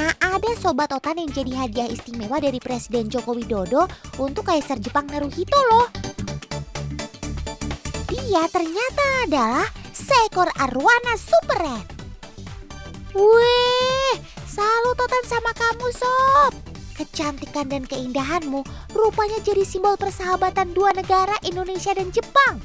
Nah, ada sobat Otan yang jadi hadiah istimewa dari Presiden Joko Widodo untuk Kaisar Jepang Naruhito loh. Dia ternyata adalah seekor arwana super red. Wih, salut Otan sama kamu sob. Kecantikan dan keindahanmu rupanya jadi simbol persahabatan dua negara Indonesia dan Jepang.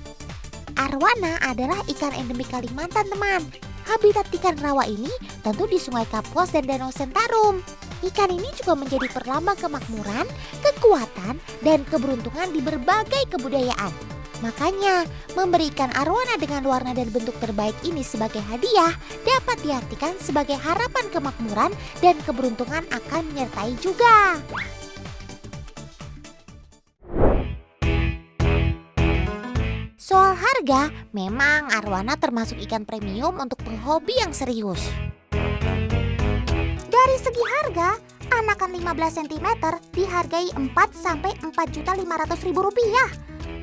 Arwana adalah ikan endemik Kalimantan teman. Habitat ikan rawa ini tentu di Sungai Kapuas dan Danau Sentarum. Ikan ini juga menjadi perlambang kemakmuran, kekuatan, dan keberuntungan di berbagai kebudayaan. Makanya, memberi ikan arwana dengan warna dan bentuk terbaik ini sebagai hadiah dapat diartikan sebagai harapan kemakmuran dan keberuntungan akan menyertai juga. Soal harga, memang arwana termasuk ikan premium untuk penghobi yang serius. Dari segi harga, anakan 15 cm dihargai 4-4.500.000 rupiah.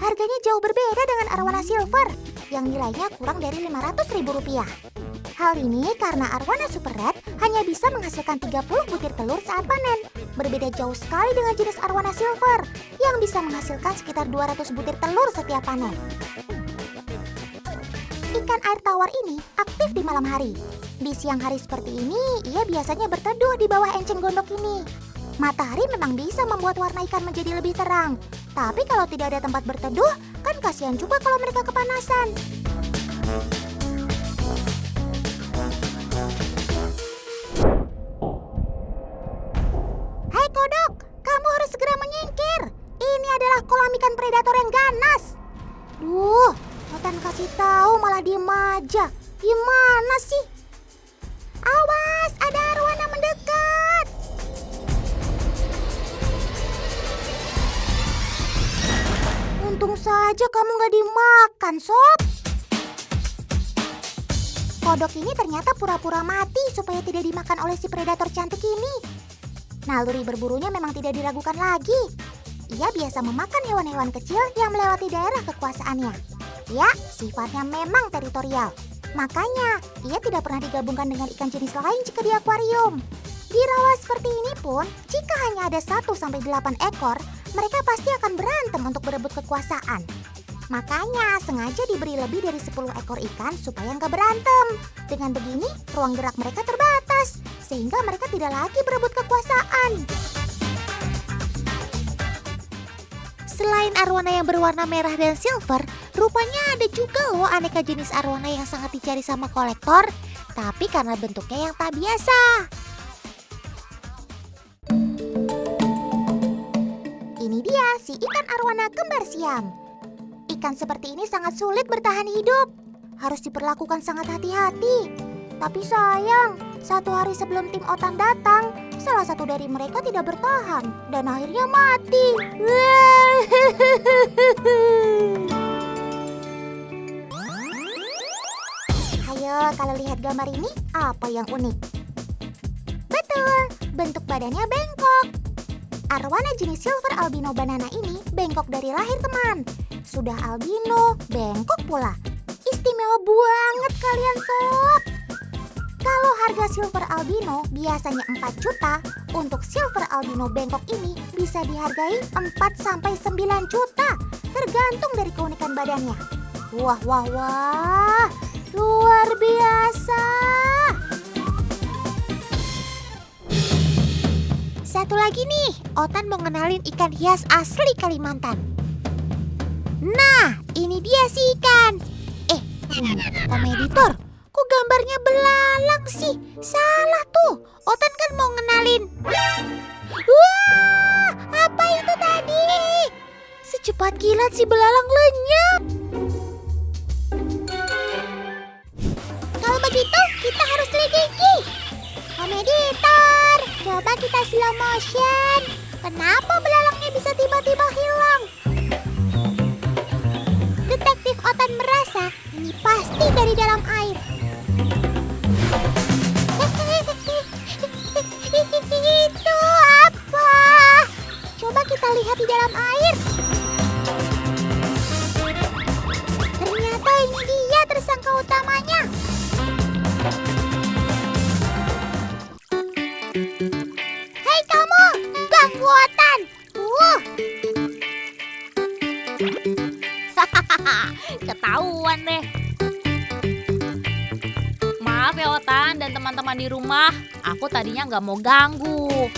Harganya jauh berbeda dengan arwana silver yang nilainya kurang dari 500.000 rupiah. Hal ini karena arwana super red hanya bisa menghasilkan 30 butir telur saat panen. Berbeda jauh sekali dengan jenis arwana silver yang bisa menghasilkan sekitar 200 butir telur setiap panen. Ikan air tawar ini aktif di malam hari. Di siang hari seperti ini, ia biasanya berteduh di bawah enceng gondok ini. Matahari memang bisa membuat warna ikan menjadi lebih terang. Tapi kalau tidak ada tempat berteduh, kan kasihan juga kalau mereka kepanasan. Hai kodok, kamu harus segera menyingkir. Ini adalah kolam ikan predator yang ganas. Duh, Otan kasih tahu malah diem aja. Gimana sih? Awas, ada arwana mendekat. Untung saja kamu gak dimakan, sob. Kodok ini ternyata pura-pura mati supaya tidak dimakan oleh si predator cantik ini. Naluri berburunya memang tidak diragukan lagi. Ia biasa memakan hewan-hewan kecil yang melewati daerah kekuasaannya. Ya, sifatnya memang teritorial. Makanya, ia tidak pernah digabungkan dengan ikan jenis lain jika di akuarium. Di rawa seperti ini pun, jika hanya ada 1-8 ekor, mereka pasti akan berantem untuk berebut kekuasaan. Makanya, sengaja diberi lebih dari 10 ekor ikan supaya nggak berantem. Dengan begini, ruang gerak mereka terbatas, sehingga mereka tidak lagi berebut kekuasaan. Selain arwana yang berwarna merah dan silver, rupanya ada juga loh aneka jenis arwana yang sangat dicari sama kolektor, tapi karena bentuknya yang tak biasa. Ini dia si ikan arwana kembar siam. Ikan seperti ini sangat sulit bertahan hidup, harus diperlakukan sangat hati-hati. Tapi sayang, satu hari sebelum tim Otan datang, salah satu dari mereka tidak bertahan dan akhirnya mati. Ayo, kalau lihat gambar ini, apa yang unik? Betul, bentuk badannya bengkok. Arwana jenis silver albino banana ini bengkok dari lahir teman. Sudah albino, bengkok pula. Istimewa banget kalian sob. Kalau harga silver albino biasanya 4 juta, untuk silver albino bengkok ini bisa dihargai 4-9 juta, tergantung dari keunikan badannya. Wah, luar biasa. Satu lagi nih, Otan mau ngenalin ikan hias asli Kalimantan. Nah, ini dia si ikan. Om editor, kok gambarnya belalang sih? Salah tuh, Otan kan mau ngenalin. Wah, apa itu tadi? Secepat kilat si belalang lenyap. Kalau begitu, kita harus selidiki. Om editor, coba kita slow motion. Kenapa belalangnya bisa tiba-tiba hilang? Detektif Otan merasa ini pasti dari dalam air. Itu apa? Coba kita lihat di dalam air. Ternyata ini dia tersangka utamanya. Ketahuan deh. Maaf ya Otan dan teman-teman di rumah, aku tadinya nggak mau ganggu.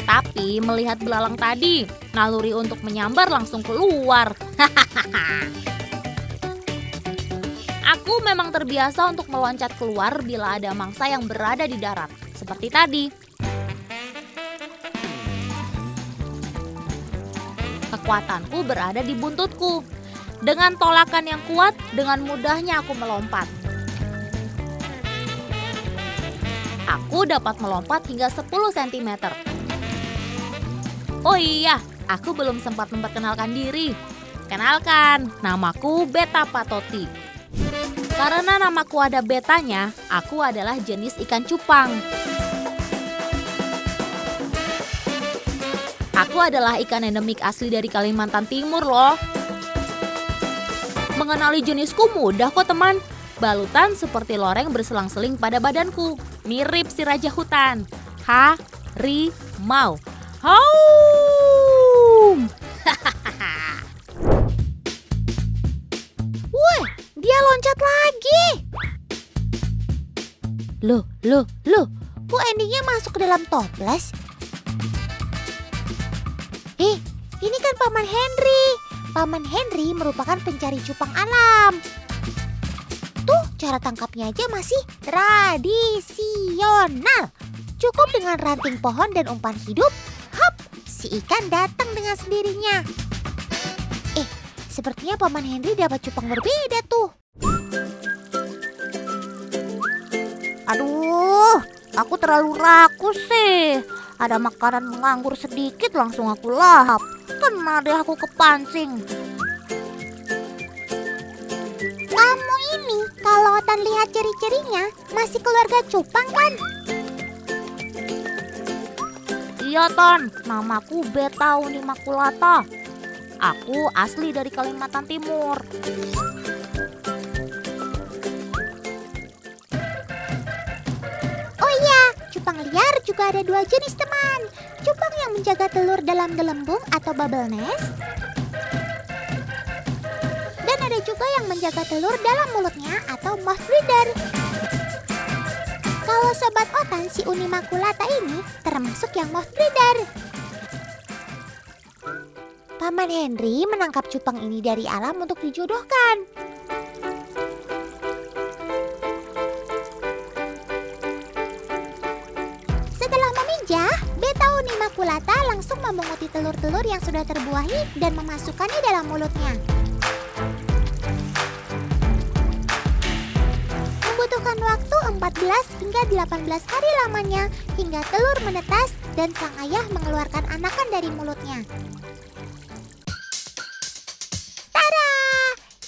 Tapi melihat belalang tadi, naluri untuk menyambar langsung keluar. Aku memang terbiasa untuk meloncat keluar bila ada mangsa yang berada di darat, seperti tadi. Kekuatanku berada di buntutku. Dengan tolakan yang kuat, dengan mudahnya aku melompat. Aku dapat melompat hingga 10 cm. Oh iya, aku belum sempat memperkenalkan diri. Kenalkan, namaku Beta Patoti. Karena namaku ada betanya, aku adalah jenis ikan cupang. Aku adalah ikan endemik asli dari Kalimantan Timur loh. Mengenali jenisku mudah kok teman. Balutan seperti loreng berselang-seling pada badanku. Mirip si raja hutan. Harimau. Haum! Wih, dia loncat lagi. Loh. Kok endingnya masuk ke dalam toples? Ini kan Paman Henry. Paman Henry merupakan pencari cupang alam. Tuh, cara tangkapnya aja masih tradisional. Cukup dengan ranting pohon dan umpan hidup, hop, si ikan datang dengan sendirinya. Sepertinya Paman Henry dapat cupang berbeda tuh. Aduh, aku terlalu rakus sih. Ada makanan menganggur sedikit langsung aku lahap. Kena deh aku kepancing. Kamu ini kalau Otan lihat ciri-cirinya masih keluarga cupang kan? Iya Ton, namaku Beta Unimaculata. Aku asli dari Kalimantan Timur. Oh iya, cupang liar juga ada 2 jenis teman. Cupang yang menjaga telur dalam gelembung atau bubble nest. Dan ada juga yang menjaga telur dalam mulutnya atau mouth breather. Kalau sobat Otan si Unimaculata ini termasuk yang mouth breather. Paman Henry menangkap cupang ini dari alam untuk dijodohkan. Setelah memijah, Beta Unimaculata langsung memunguti telur-telur yang sudah terbuahi dan memasukkannya dalam mulutnya. Membutuhkan waktu 14 hingga 18 hari lamanya hingga telur menetas dan sang ayah mengeluarkan anakan dari mulutnya.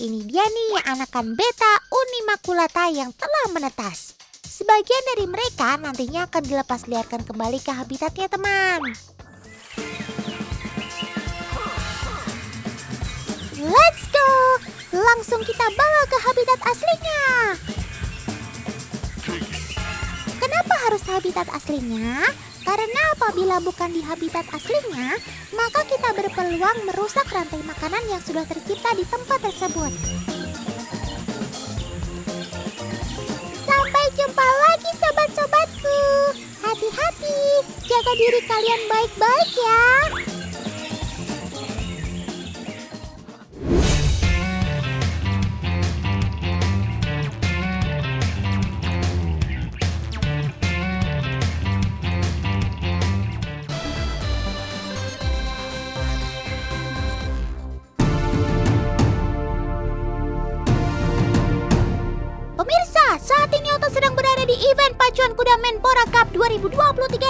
Ini dia nih anakan Beta Unimaculata yang telah menetas. Sebagian dari mereka nantinya akan dilepas liarkan kembali ke habitatnya teman. Let's go! Langsung kita bawa ke habitat aslinya. Kenapa harus habitat aslinya? Karena apabila bukan di habitat aslinya, maka kita berpeluang merusak rantai makanan yang sudah tercipta di tempat tersebut. Sampai jumpa lagi sobat-sobatku. Hati-hati, jaga diri kalian baik-baik ya. Pemirsa, saat ini Otan sedang berada di event Pacuan Kuda Menpora Cup 2023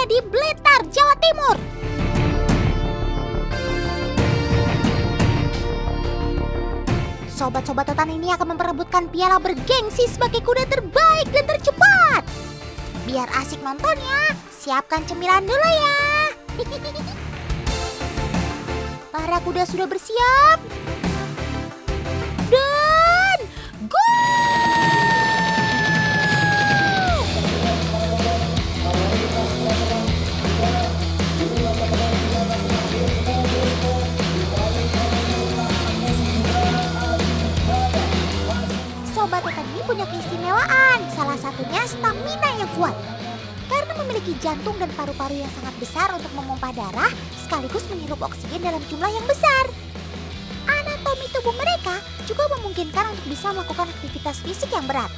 di Blitar, Jawa Timur. Sobat-sobat Otan ini akan memperebutkan piala bergengsi sebagai kuda terbaik dan tercepat. Biar asik nontonnya, siapkan cemilan dulu ya. Para kuda sudah bersiap. Dan go! punya stamina yang kuat. Karena memiliki jantung dan paru-paru yang sangat besar untuk memompa darah, sekaligus menghirup oksigen dalam jumlah yang besar. Anatomi tubuh mereka juga memungkinkan untuk bisa melakukan aktivitas fisik yang berat.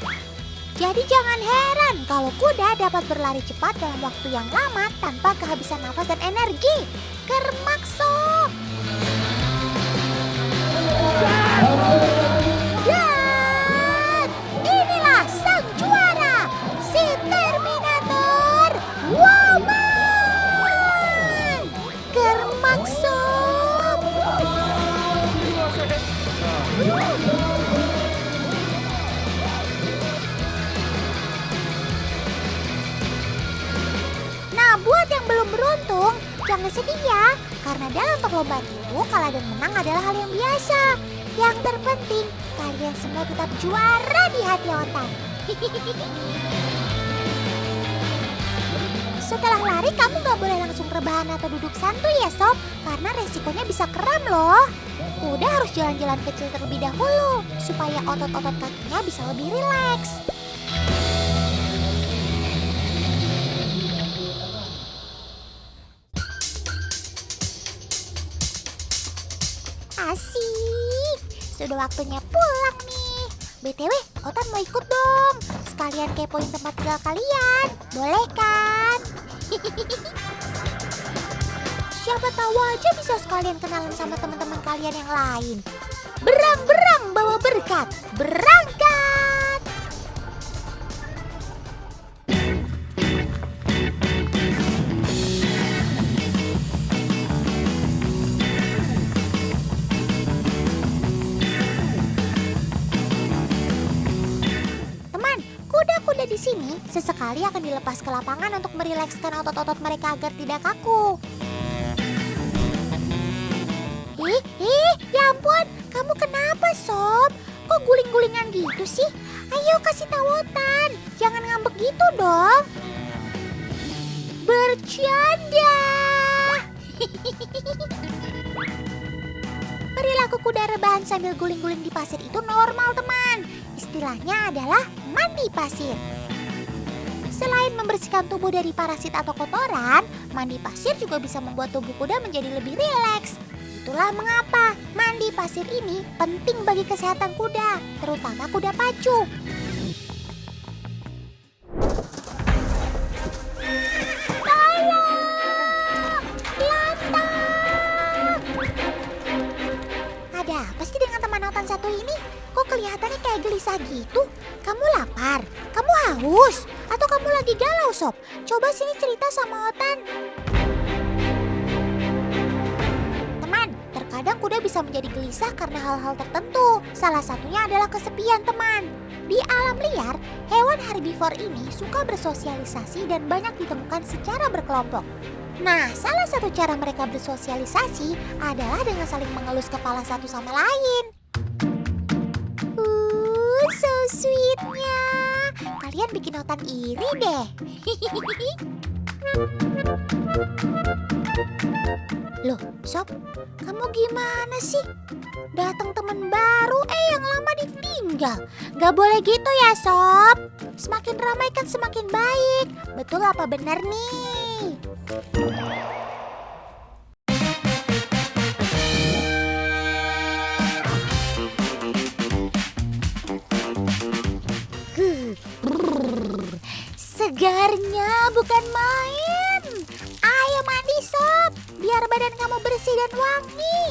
Jadi jangan heran kalau kuda dapat berlari cepat dalam waktu yang lama tanpa kehabisan nafas dan energi. Kermakso! Dan inilah sang juara, si Terminator Woman! Kermakso! Nah, buat yang belum beruntung, jangan sedih ya. Karena dalam perlombaan itu, kalah dan menang adalah hal yang biasa. Yang terpenting, kalian semua tetap juara di hati Otan. Setelah lari, kamu gak boleh langsung rebahan atau duduk santuy ya sob. Karena resikonya bisa kram loh. Udah harus jalan-jalan kecil terlebih dahulu, supaya otot-otot kakinya bisa lebih rileks. Asik, sudah waktunya pulang nih. BTW, Otan mau ikut dong. Sekalian kepoin tempat tinggal kalian. Boleh kan? Siapa tahu aja bisa sekalian kenalan sama teman-teman kalian yang lain. Berang-berang bawa berkat. Berangkat! Kuda-kuda di sini sesekali akan dilepas ke lapangan untuk merilekskan otot-otot mereka agar tidak kaku. Ya ampun, kamu kenapa sob? Kok guling-gulingan gitu sih? Ayo kasih tahu Otan, jangan ngambek gitu dong. Bercanda. Perilaku kuda rebahan sambil guling-guling di pasir itu normal teman. Istilahnya adalah mandi pasir. Selain membersihkan tubuh dari parasit atau kotoran, mandi pasir juga bisa membuat tubuh kuda menjadi lebih rileks. Itulah mengapa mandi pasir ini penting bagi kesehatan kuda, terutama kuda pacu. Tolong! Lantak! Ada apa sih dengan teman Otan satu ini? Kok kelihatannya kayak gelisah gitu? Kamu lapar? Kamu haus? Atau kamu lagi galau sob? Coba sini cerita sama Otan. Teman, terkadang kuda bisa menjadi gelisah karena hal-hal tertentu. Salah satunya adalah kesepian teman. Di alam liar, hewan herbivor ini suka bersosialisasi dan banyak ditemukan secara berkelompok. Nah, salah satu cara mereka bersosialisasi adalah dengan saling mengelus kepala satu sama lain. So sweetnya. Kalian bikin Otan iri deh. Loh, Sob, kamu gimana sih? Datang teman baru, yang lama ditinggal. Gak boleh gitu ya, Sob. Semakin ramai kan semakin baik. Betul apa benar nih? Segarnya bukan main. Ayo mandi sob, biar badan kamu bersih dan wangi.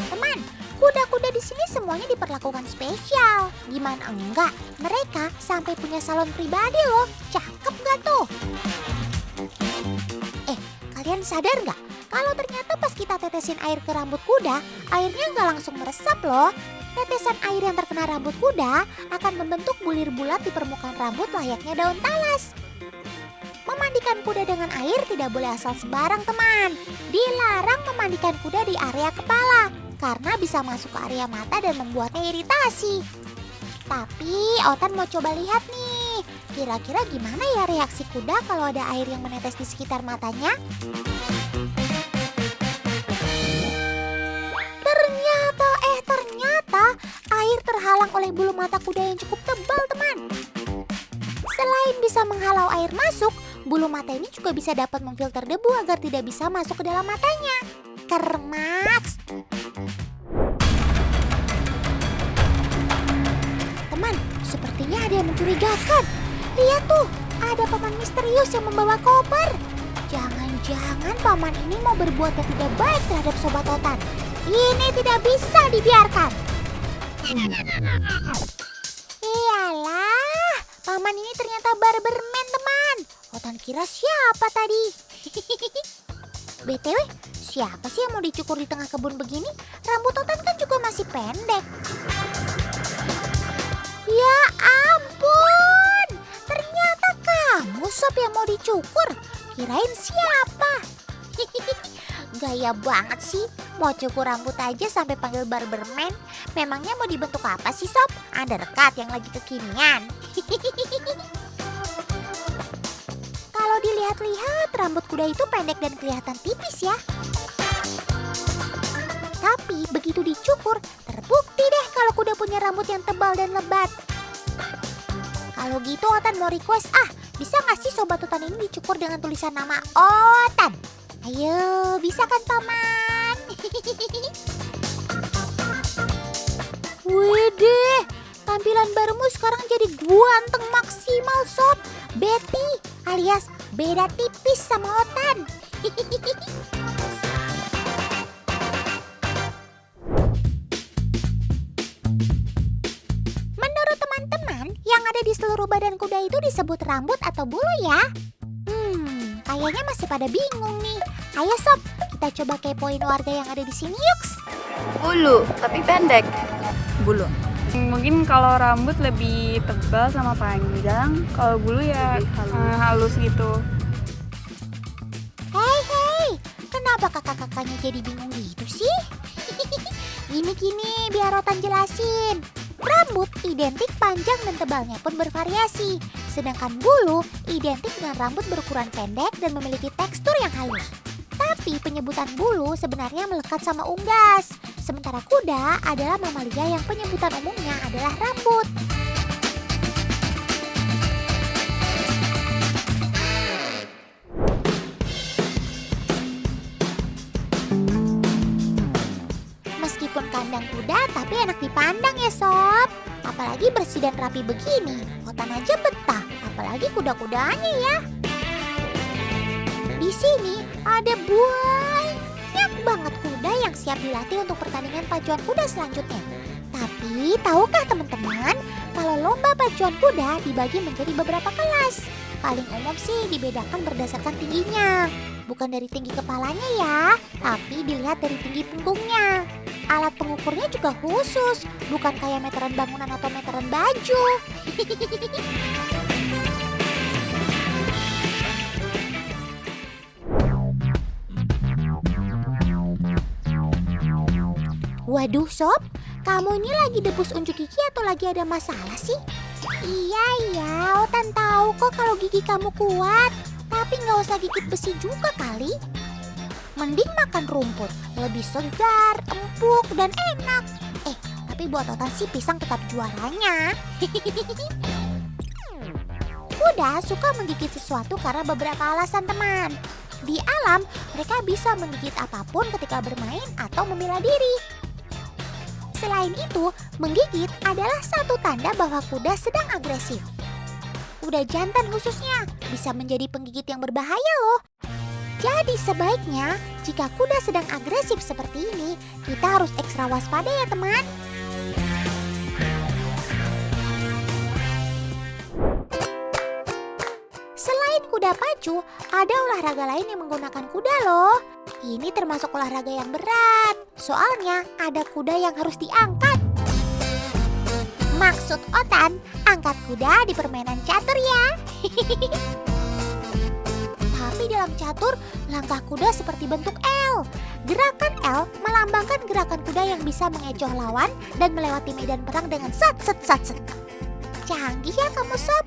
Teman, kuda-kuda di sini semuanya diperlakukan spesial. Gimana enggak? Mereka sampai punya salon pribadi loh. Cakep gak tuh? Kalian sadar nggak? Kalau ternyata pas kita tetesin air ke rambut kuda, airnya nggak langsung meresap loh. Tetesan air yang terkena rambut kuda akan membentuk bulir bulat di permukaan rambut layaknya daun talas. Memandikan kuda dengan air tidak boleh asal sembarang teman. Dilarang memandikan kuda di area kepala karena bisa masuk ke area mata dan membuatnya iritasi. Tapi Otan mau coba lihat nih, kira-kira gimana ya reaksi kuda kalau ada air yang menetes di sekitar matanya? Ternyata air terhambat terhalang oleh bulu mata kuda yang cukup tebal, teman. Selain bisa menghalau air masuk, bulu mata ini juga bisa dapat memfilter debu agar tidak bisa masuk ke dalam matanya. Kermaks. Teman, sepertinya ada yang mencurigakan. Lihat tuh, ada paman misterius yang membawa koper. Jangan-jangan paman ini mau berbuat yang tidak baik terhadap Sobat Otan. Ini tidak bisa dibiarkan. Iyalah, paman ini ternyata barberman, teman. Otan kira siapa tadi? BTW, siapa sih yang mau dicukur di tengah kebun begini? Rambut Otan kan juga masih pendek. Ya ampun, ternyata kamu Sob yang mau dicukur. Kirain siapa? Gaya banget sih, mau cukur rambut aja sampai panggil barberman. Memangnya mau dibentuk apa sih Sob? Undercut yang lagi kekinian. Kalau dilihat-lihat, rambut kuda itu pendek dan kelihatan tipis ya. Tapi begitu dicukur, terbukti deh kalau kuda punya rambut yang tebal dan lebat. Kalau gitu Otan mau request, bisa nggak sih Sobat Otan ini dicukur dengan tulisan nama Otan? Ayo, bisa kan paman? Widih, tampilan barumu sekarang jadi ganteng maksimal Sob. Betty alias beda tipis sama Otan. Menurut teman-teman, yang ada di seluruh badan kuda itu disebut rambut atau bulu ya? Kayaknya masih pada bingung nih. Ayo Sob, kita coba kepoin warga yang ada di sini yuk. Bulu, tapi pendek. Bulu. Mungkin kalau rambut lebih tebal sama panjang, kalau bulu ya halus gitu. Hei, kenapa kakak-kakaknya jadi bingung gitu sih? Gini, biar Otan jelasin. Rambut identik panjang dan tebalnya pun bervariasi. Sedangkan bulu identik dengan rambut berukuran pendek dan memiliki tekstur yang halus. Tapi penyebutan bulu sebenarnya melekat sama unggas. Sementara kuda adalah mamalia yang penyebutan umumnya adalah rambut. Meskipun kandang kuda, tapi enak dipandang ya Sob. Apalagi bersih dan rapi begini. Otan aja betah, apalagi kuda-kudanya ya. Di sini ada banyak banget kuda yang siap dilatih untuk pertandingan pacuan kuda selanjutnya. Tapi tahukah teman-teman, kalau lomba pacuan kuda dibagi menjadi beberapa kelas. Paling umum sih dibedakan berdasarkan tingginya. Bukan dari tinggi kepalanya ya, tapi dilihat dari tinggi punggungnya. Alat pengukurnya juga khusus, bukan kayak meteran bangunan atau meteran baju. Waduh Sob, kamu ini lagi debus unjuk gigi atau lagi ada masalah sih? Iya, Otan tahu kok kalau gigi kamu kuat. Tapi nggak usah gigit besi juga kali. Mending makan rumput, lebih segar, empuk, dan enak. Tapi buat Otan sih pisang tetap juaranya. Kuda suka menggigit sesuatu karena beberapa alasan teman. Di alam, mereka bisa menggigit apapun ketika bermain atau membela diri. Selain itu, menggigit adalah satu tanda bahwa kuda sedang agresif. Kuda jantan khususnya bisa menjadi penggigit yang berbahaya loh. Jadi sebaiknya jika kuda sedang agresif seperti ini, kita harus ekstra waspada ya teman. Selain kuda pacu, ada olahraga lain yang menggunakan kuda loh. Ini termasuk olahraga yang berat. Soalnya ada kuda yang harus diangkat. Maksud Otan, angkat kuda di permainan catur ya. Tapi dalam catur, langkah kuda seperti bentuk L. Gerakan L melambangkan gerakan kuda yang bisa mengecoh lawan dan melewati medan perang dengan sat. Canggih ya kamu Sob.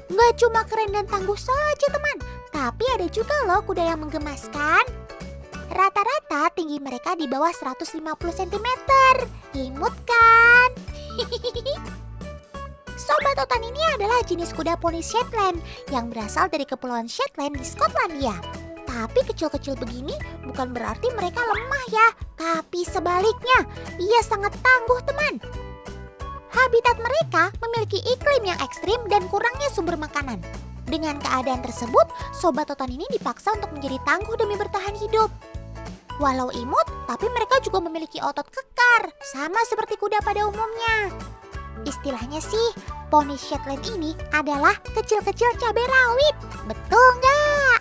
Gak cuma keren dan tangguh saja teman, Tapi ada juga loh kuda yang menggemaskan. Rata-rata tinggi mereka di bawah 150 cm. Imut kan? Sobat Otan ini adalah jenis kuda poni Shetland yang berasal dari Kepulauan Shetland di Skotlandia. Tapi kecil-kecil begini bukan berarti mereka lemah ya, tapi sebaliknya, ia sangat tangguh teman. Habitat mereka memiliki iklim yang ekstrim dan kurangnya sumber makanan. Dengan keadaan tersebut, Sobat Otan ini dipaksa untuk menjadi tangguh demi bertahan hidup. Walau imut, tapi mereka juga memiliki otot kekar, sama seperti kuda pada umumnya. Istilahnya sih, poni Shetland ini adalah kecil-kecil cabai rawit. Betul nggak?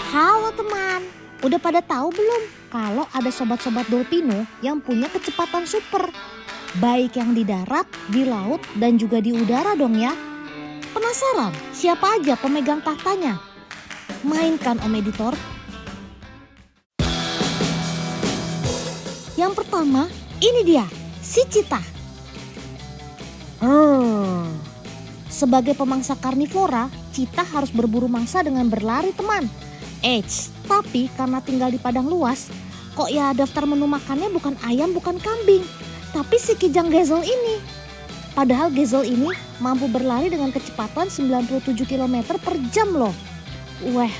Halo teman, udah pada tahu belum kalau ada sobat-sobat Dolpino yang punya kecepatan super? Baik yang di darat, di laut, dan juga di udara dong ya. Penasaran siapa aja pemegang tahtanya? Mainkan Om Editor. Yang pertama, ini dia, si Cheetah. Sebagai pemangsa karnivora, Cheetah harus berburu mangsa dengan berlari teman. Tapi karena tinggal di padang luas, kok ya daftar menu makannya bukan ayam, bukan kambing, tapi si kijang gazelle ini. Padahal gazelle ini mampu berlari dengan kecepatan 97 km per jam loh. Weh.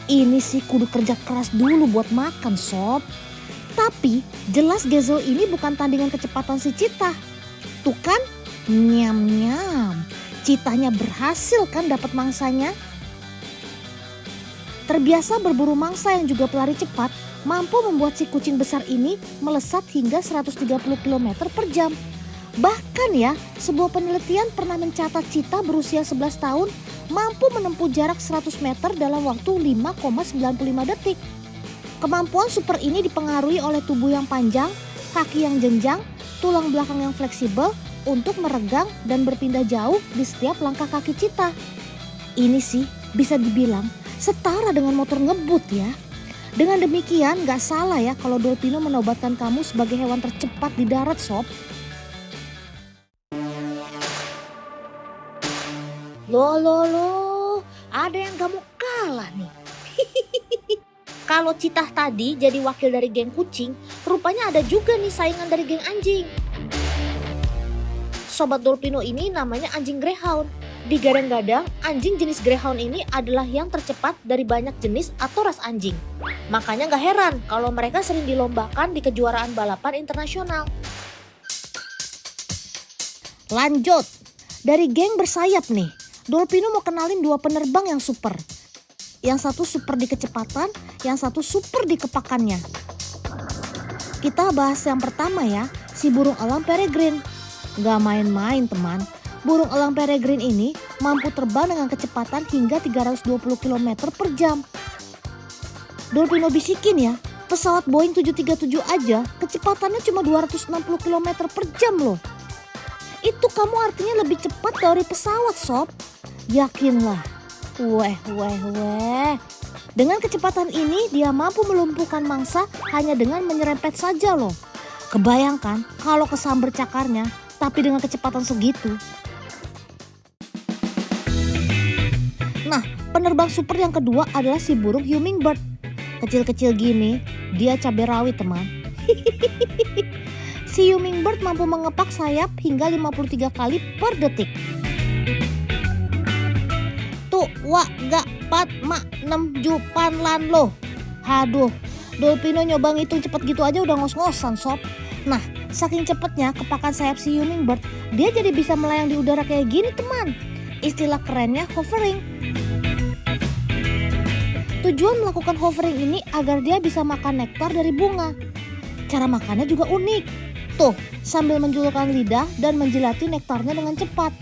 Ini sih kudu kerja keras dulu buat makan sob. Tapi jelas gazelle ini bukan tandingan kecepatan si Cheetah. Tuh kan, nyam. Cheetahnya berhasil kan dapat mangsanya. Terbiasa berburu mangsa yang juga pelari cepat, mampu membuat si kucing besar ini melesat hingga 130 km per jam. Bahkan ya, sebuah penelitian pernah mencatat Cheetah berusia 11 tahun mampu menempuh jarak 100 meter dalam waktu 5,95 detik. Kemampuan super ini dipengaruhi oleh tubuh yang panjang, kaki yang jenjang, tulang belakang yang fleksibel untuk meregang dan berpindah jauh di setiap langkah kaki Cheetah. Ini sih bisa dibilang setara dengan motor ngebut ya. Dengan demikian gak salah ya kalau Dolpino menobatkan kamu sebagai hewan tercepat di darat sob. Loh, ada yang gak mau kalah nih. Kalau Cheetah tadi jadi wakil dari geng kucing, rupanya ada juga nih saingan dari geng anjing. Sobat Dolpino ini namanya anjing Greyhound. Digadang-gadang, anjing jenis Greyhound ini adalah yang tercepat dari banyak jenis atau ras anjing. Makanya gak heran kalau mereka sering dilombakan di kejuaraan balapan internasional. Lanjut, dari geng bersayap nih, Dolpino mau kenalin dua penerbang yang super. Yang satu super di kecepatan, yang satu super di kepakannya. Kita bahas yang pertama ya, si burung elang peregrine. Gak main-main teman. Burung elang peregrine ini mampu terbang dengan kecepatan hingga 320 km per jam. Dolpino bisikin ya, pesawat Boeing 737 aja kecepatannya cuma 260 km per jam loh. Itu kamu artinya lebih cepat dari pesawat sob. Yakinlah. Weh. Dengan kecepatan ini dia mampu melumpuhkan mangsa hanya dengan menyerempet saja loh. Kebayangkan kalau kesamber cakarnya tapi dengan kecepatan segitu. Nah, penerbang super yang kedua adalah si burung hummingbird. Kecil-kecil gini, dia cabai rawit teman. Si hummingbird mampu mengepak sayap hingga 53 kali per detik. Tuh, gak, 4, 6, jupan lan loh. Haduh, Dolpino nyoba ngitung cepet gitu aja udah ngos-ngosan sob. Nah, saking cepetnya kepakan sayap si hummingbird, dia jadi bisa melayang di udara kayak gini teman. Istilah kerennya hovering. Tujuan melakukan hovering ini agar dia bisa makan nektar dari bunga. Cara makannya juga unik. Tuh, sambil menjulurkan lidah dan menjilati nektarnya dengan cepat.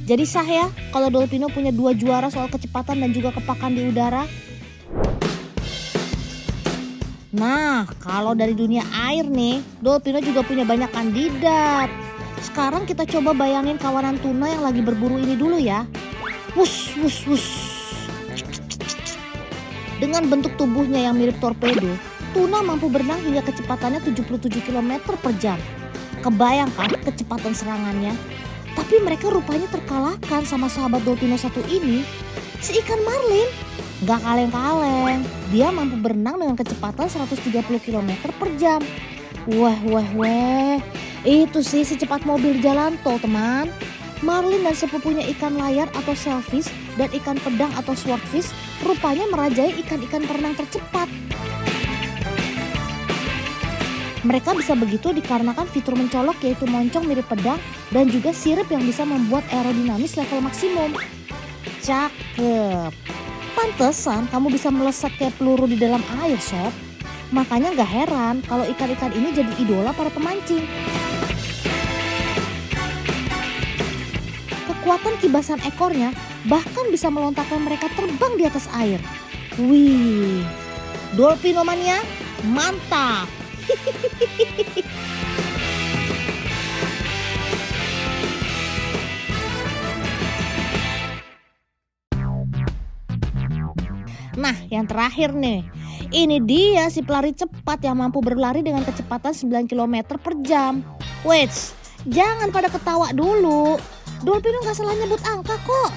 Jadi sah ya kalau Dolpino punya dua juara soal kecepatan dan juga kepakan di udara. Nah, kalau dari dunia air nih, Dolpino juga punya banyak kandidat. Sekarang kita coba bayangin kawanan tuna yang lagi berburu ini dulu ya. Wus, wus, wus. Dengan bentuk tubuhnya yang mirip torpedo, tuna mampu berenang hingga kecepatannya 77 km per jam. Kebayangkan kecepatan serangannya? Tapi mereka rupanya terkalahkan sama sahabat Dolpino satu ini, si ikan marlin. Gak kaleng-kaleng, dia mampu berenang dengan kecepatan 130 km per jam. Weh, itu sih secepat mobil di jalan tol, teman. Marlin dan sepupunya ikan layar atau shellfish dan ikan pedang atau swordfish rupanya merajai ikan-ikan perenang tercepat. Mereka bisa begitu dikarenakan fitur mencolok yaitu moncong mirip pedang dan juga sirip yang bisa membuat aerodinamis level maksimum. Cakep. Pantesan kamu bisa melesat kayak peluru di dalam air, sob. Makanya gak heran kalau ikan-ikan ini jadi idola para pemancing. Kekuatan kibasan ekornya bahkan bisa melontarkan mereka terbang di atas air. Wih, Dolpino mania, mantap! Nah, yang terakhir nih. Ini dia si pelari cepat yang mampu berlari dengan kecepatan 9 km per jam. Wait, jangan pada ketawa dulu. Dolpino gak salah nyebut angka kok.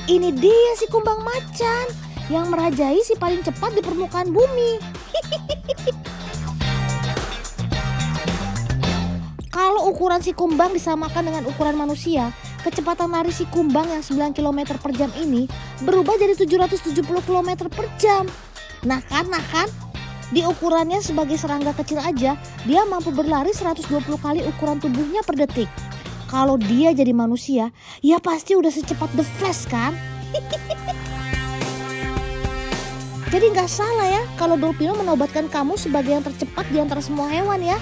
Ini dia si kumbang macan yang merajai si paling cepat di permukaan bumi. Kalau ukuran si kumbang disamakan dengan ukuran manusia, kecepatan lari si kumbang yang 9 km per jam ini berubah jadi 770 km per jam. Nah kan, di ukurannya sebagai serangga kecil aja, dia mampu berlari 120 kali ukuran tubuhnya per detik. Kalau dia jadi manusia, ya pasti udah secepat The Flash kan? Jadi gak salah ya kalau Dolpino menobatkan kamu sebagai yang tercepat di antara semua hewan ya.